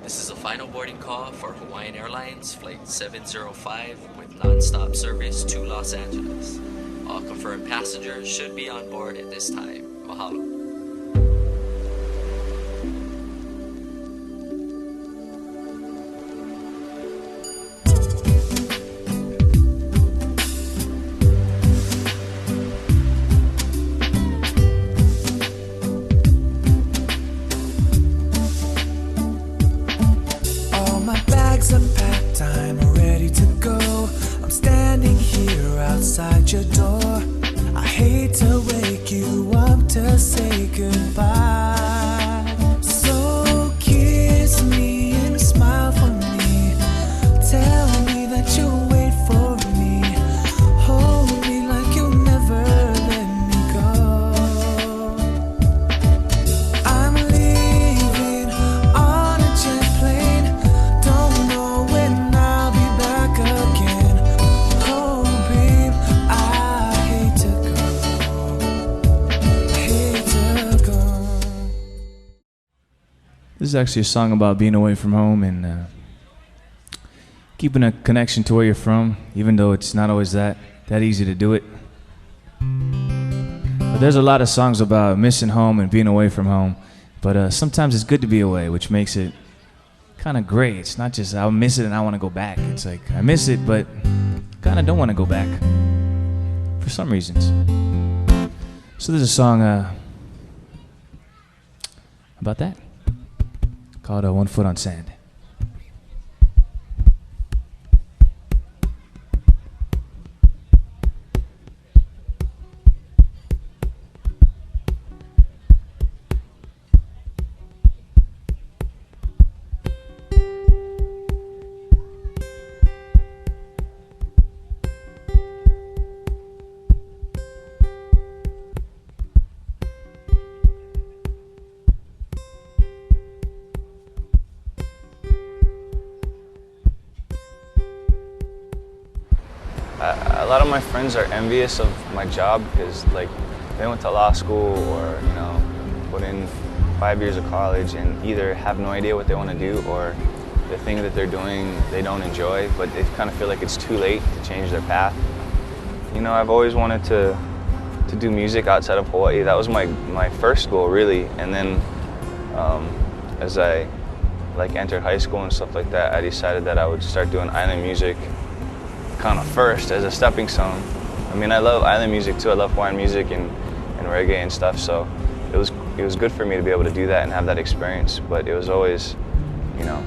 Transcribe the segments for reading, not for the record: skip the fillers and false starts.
This is a final boarding call for Hawaiian Airlines Flight 705 with non-stop service to Los Angeles. All confirmed passengers should be on board at this time. Mahalo. Are packed, I'm ready to go. I'm standing here outside your door. I hate to wake you up to say goodbye. So kiss me and smile for me. Tell me that you'll wait for me. Hold me like you'll never let me go. I'm leaving on a jet plane. Don't know when I'll be back again. Oh babe, I hate to go. This is actually a song about being away from home and keeping a connection to where you're from, even though it's not always that easy to do it. But there's a lot of songs about missing home and being away from home. But sometimes it's good to be away, which makes it kind of great. It's not just I miss it and I want to go back. It's like I miss it, but kind of don't want to go back for some reasons. So there's a song about that called One Foot on Sand. A lot of my friends are envious of my job because, like, they went to law school or, you know, put in 5 years of college and either have no idea what they want to do or the thing that they're doing they don't enjoy, but they kind of feel like it's too late to change their path. You know, I've always wanted to do music outside of Hawaii. That was my first goal, really. And then as I entered high school and stuff like that, I decided that I would start doing island music kind of first as a stepping stone. I mean, I love island music too. I love Hawaiian music and reggae and stuff. So it was good for me to be able to do that and have that experience. But it was always, you know,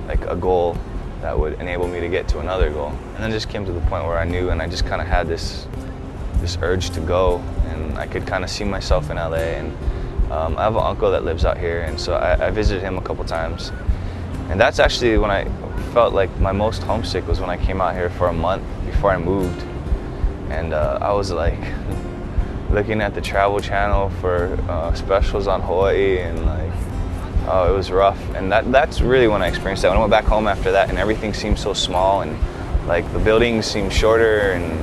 like a goal that would enable me to get to another goal. And then it just came to the point where I knew, and I just kind of had this urge to go, and I could kind of see myself in LA. And I have an uncle that lives out here, and so I visited him a couple times. And that's actually when I felt like my most homesick was when I came out here for a month before I moved. And I was like looking at the Travel Channel for specials on Hawaii, and like, oh, it was rough. And that's really when I experienced that. When I went back home after that and everything seemed so small and like the buildings seemed shorter, and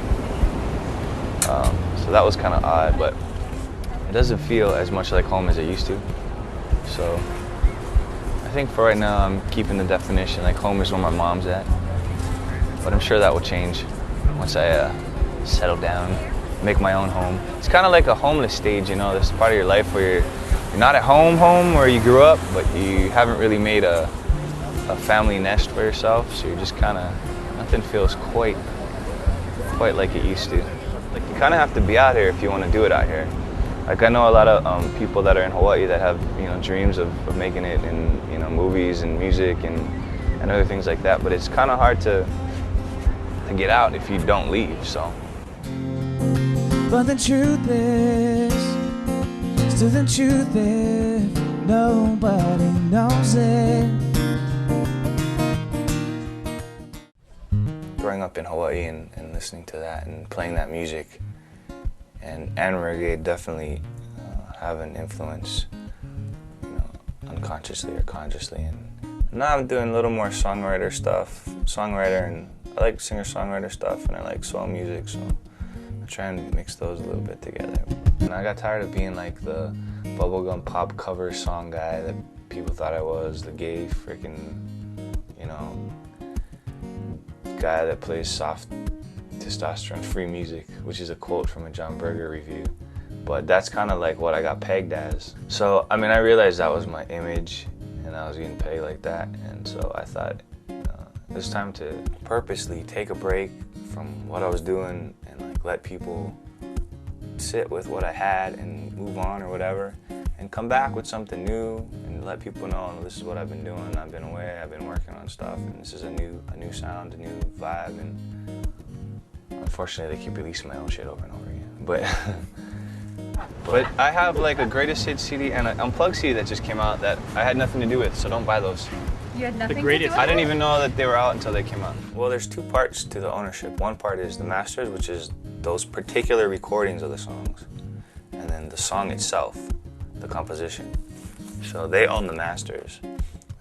so that was kind of odd, but it doesn't feel as much like home as it used to. So I think for right now, I'm keeping the definition, like home is where my mom's at. But I'm sure that will change once I settle down, make my own home. It's kind of like a homeless stage, you know, this part of your life where you're not at home where you grew up, but you haven't really made a family nest for yourself, so you're just kind of, nothing feels quite like it used to. Like, you kind of have to be out here if you want to do it out here. Like, I know a lot of people that are in Hawaii that have, you know, dreams of making it in, you know, movies and music and other things like that, but it's kind of hard to get out if you don't leave, so. But the truth is, still the truth is, nobody knows it. Growing up in Hawaii and listening to that and playing that music and reggae definitely have an influence, you know, unconsciously or consciously. And now I'm doing a little more songwriter and I like singer-songwriter stuff, and I like soul music, so I try and mix those a little bit together. And I got tired of being like the bubblegum pop cover song guy that people thought I was, the gay freaking, you know, guy that plays soft testosterone-free music, which is a quote from a John Berger review. But that's kind of like what I got pegged as. So, I mean, I realized that was my image, and I was getting pegged like that, and so I thought it was time to purposely take a break from what I was doing and like let people sit with what I had and move on or whatever, and come back with something new and let people know this is what I've been doing. I've been away, I've been working on stuff, and this is a new sound, a new vibe. And unfortunately, they keep releasing my own shit over and over again. But I have like a greatest hits CD and an unplugged CD that just came out that I had nothing to do with, so don't buy those. You had nothing The greatest. to do with I didn't it? even know that they were out until they came out. Well, there's two parts to the ownership. One part is the masters, which is those particular recordings of the songs, and then the song itself, the composition. So they own the masters.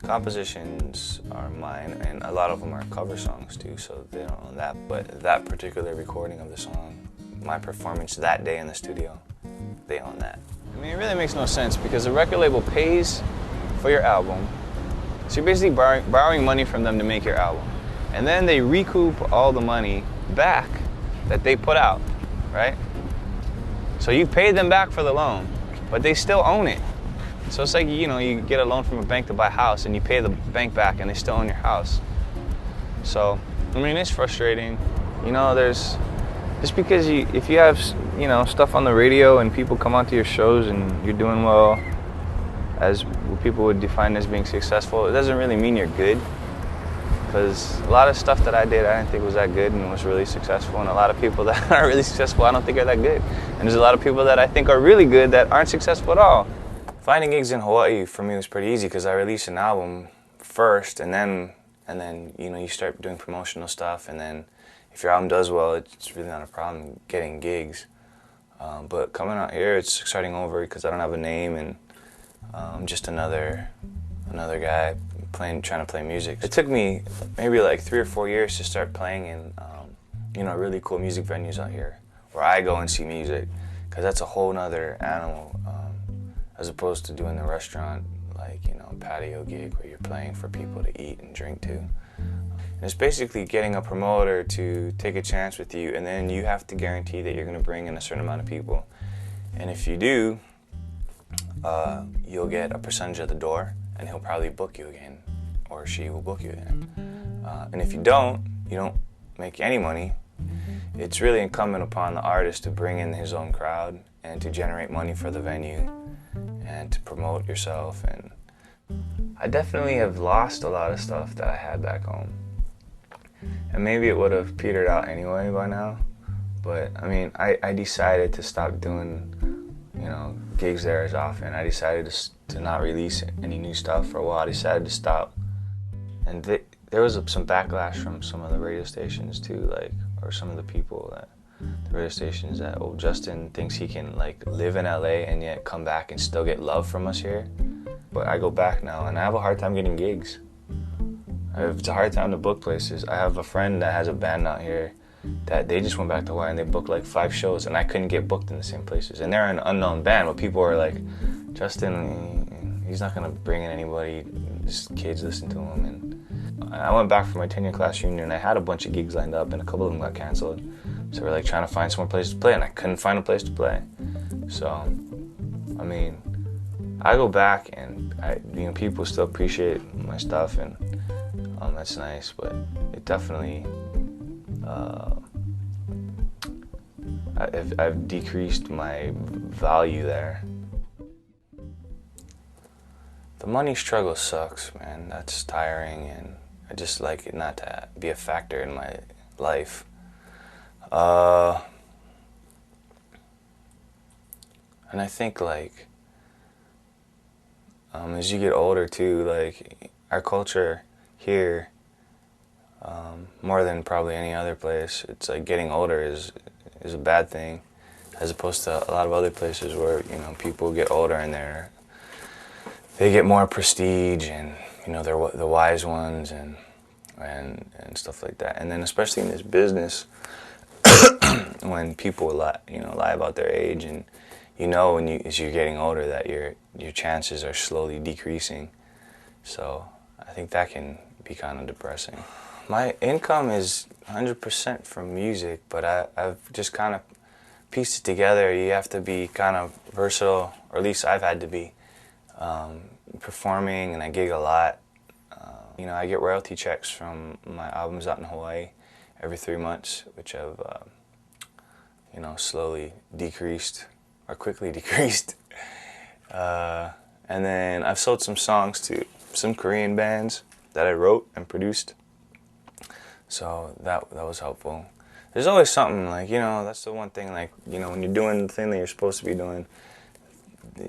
The compositions are mine, and a lot of them are cover songs too, so they don't own that. But that particular recording of the song, my performance that day in the studio, they own that. I mean, it really makes no sense because the record label pays for your album. So you're basically borrowing money from them to make your album. And then they recoup all the money back that they put out, right? So you paid them back for the loan, but they still own it. So it's like, you know, you get a loan from a bank to buy a house and you pay the bank back and they still own your house. So, I mean, it's frustrating. You know, just because if you have, you know, stuff on the radio and people come onto your shows and you're doing well, as what people would define as being successful, it doesn't really mean you're good. Because a lot of stuff that I did, I didn't think was that good and was really successful. And a lot of people that are really successful, I don't think are that good. And there's a lot of people that I think are really good that aren't successful at all. Finding gigs in Hawaii for me was pretty easy because I released an album first, and then you know, you start doing promotional stuff, and then if your album does well, it's really not a problem getting gigs. But coming out here, it's starting over because I don't have a name, and I'm just another guy trying to play music. It took me maybe like 3 or 4 years to start playing in you know, really cool music venues out here where I go and see music, because that's a whole nother animal as opposed to doing the restaurant, like, you know, patio gig where you're playing for people to eat and drink to. And it's basically getting a promoter to take a chance with you, and then you have to guarantee that you're going to bring in a certain amount of people. And if you do, you'll get a percentage of the door, and he'll probably book you again, or she will book you again. And if you don't make any money. It's really incumbent upon the artist to bring in his own crowd and to generate money for the venue and to promote yourself. And I definitely have lost a lot of stuff that I had back home. And maybe it would have petered out anyway by now. But I mean, I decided to stop doing, gigs there as often. I decided to not release any new stuff for a while. I decided to stop. And there was some backlash from some of the radio stations too, or some of the people at the radio stations that, Justin thinks he can live in LA and yet come back and still get love from us here. But I go back now and I have a hard time getting gigs. It's a hard time to book places. I have a friend that has a band out here that they just went back to Hawaii and they booked 5 shows and I couldn't get booked in the same places. And they're an unknown band, but people are like, Justin, he's not gonna bring in anybody, just kids listen to him. And I went back for my 10-year class reunion and I had a bunch of gigs lined up and a couple of them got canceled. So we're trying to find some more places to play and I couldn't find a place to play. So, I mean, I go back and people still appreciate my stuff and that's nice, but it definitely, I've decreased my value there. The money struggle sucks, man. That's tiring, and I just like it not to be a factor in my life. And I think as you get older too, our culture here, more than probably any other place, it's getting older is a bad thing, as opposed to a lot of other places where people get older and they get more prestige and they're the wise ones and stuff like that. And then especially in this business, when people lie about their age, and as you're getting older that your chances are slowly decreasing. So I think that can be kind of depressing. My income is 100% from music, but I've just kind of pieced it together. You have to be kind of versatile, or at least I've had to be. Performing, and I gig a lot. You know, I get royalty checks from my albums out in Hawaii every 3 months, which have, you know, slowly decreased, or quickly decreased. And then I've sold some songs to some Korean bands that I wrote and produced. So that was helpful. There's always something, like, you know, that's the one thing, like, you know, when you're doing the thing that you're supposed to be doing,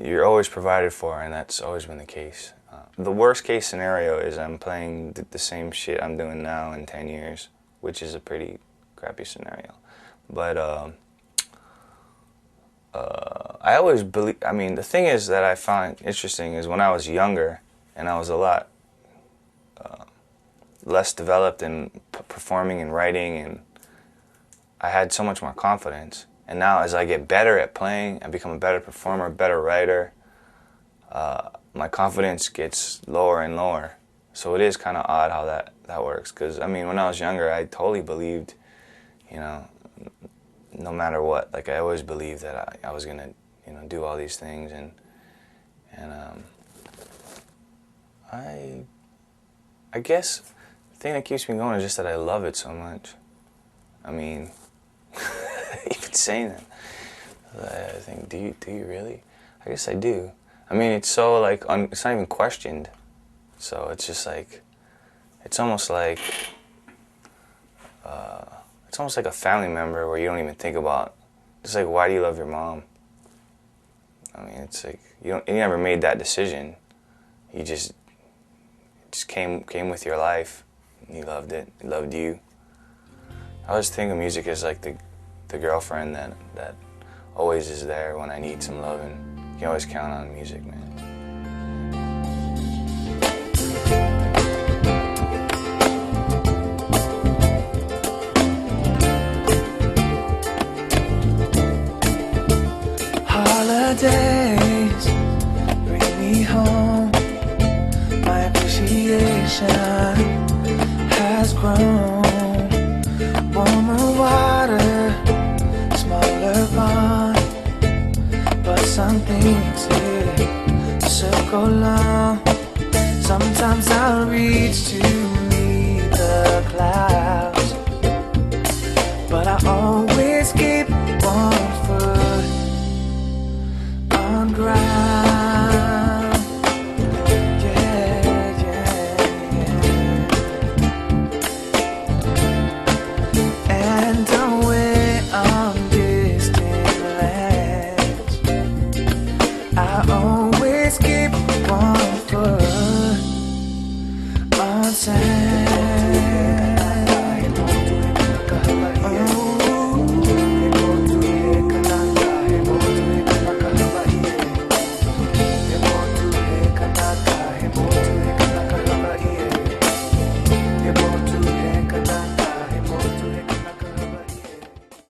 you're always provided for, and that's always been the case. The worst case scenario is I'm playing the same shit I'm doing now in 10 years, which is a pretty crappy scenario. But I always believe, I mean, the thing is that I find interesting is when I was younger and I was a lot less developed in performing and writing, and I had so much more confidence. And now as I get better at playing and become a better performer, better writer, my confidence gets lower and lower. So it is kind of odd how that works. Because, I mean, when I was younger, I totally believed, you know, no matter what. Like, I always believed that I was going to, you know, do all these things. And I guess the thing that keeps me going is just that I love it so much. I mean, even saying that, I think, do you really? I guess I do. I mean, it's so, like, it's not even questioned. So it's just like, it's almost like a family member where you don't even think about. It's like, why do you love your mom? I mean, it's like you never made that decision. You just came with your life. You loved it. It loved you. I always think of music as like the girlfriend that always is there when I need some loving. You can always count on music, man. Holidays bring me home. My appreciation has grown. Warmer water, smaller bond, but some things here circle long. Sometimes I'll reach to meet the clouds, but I always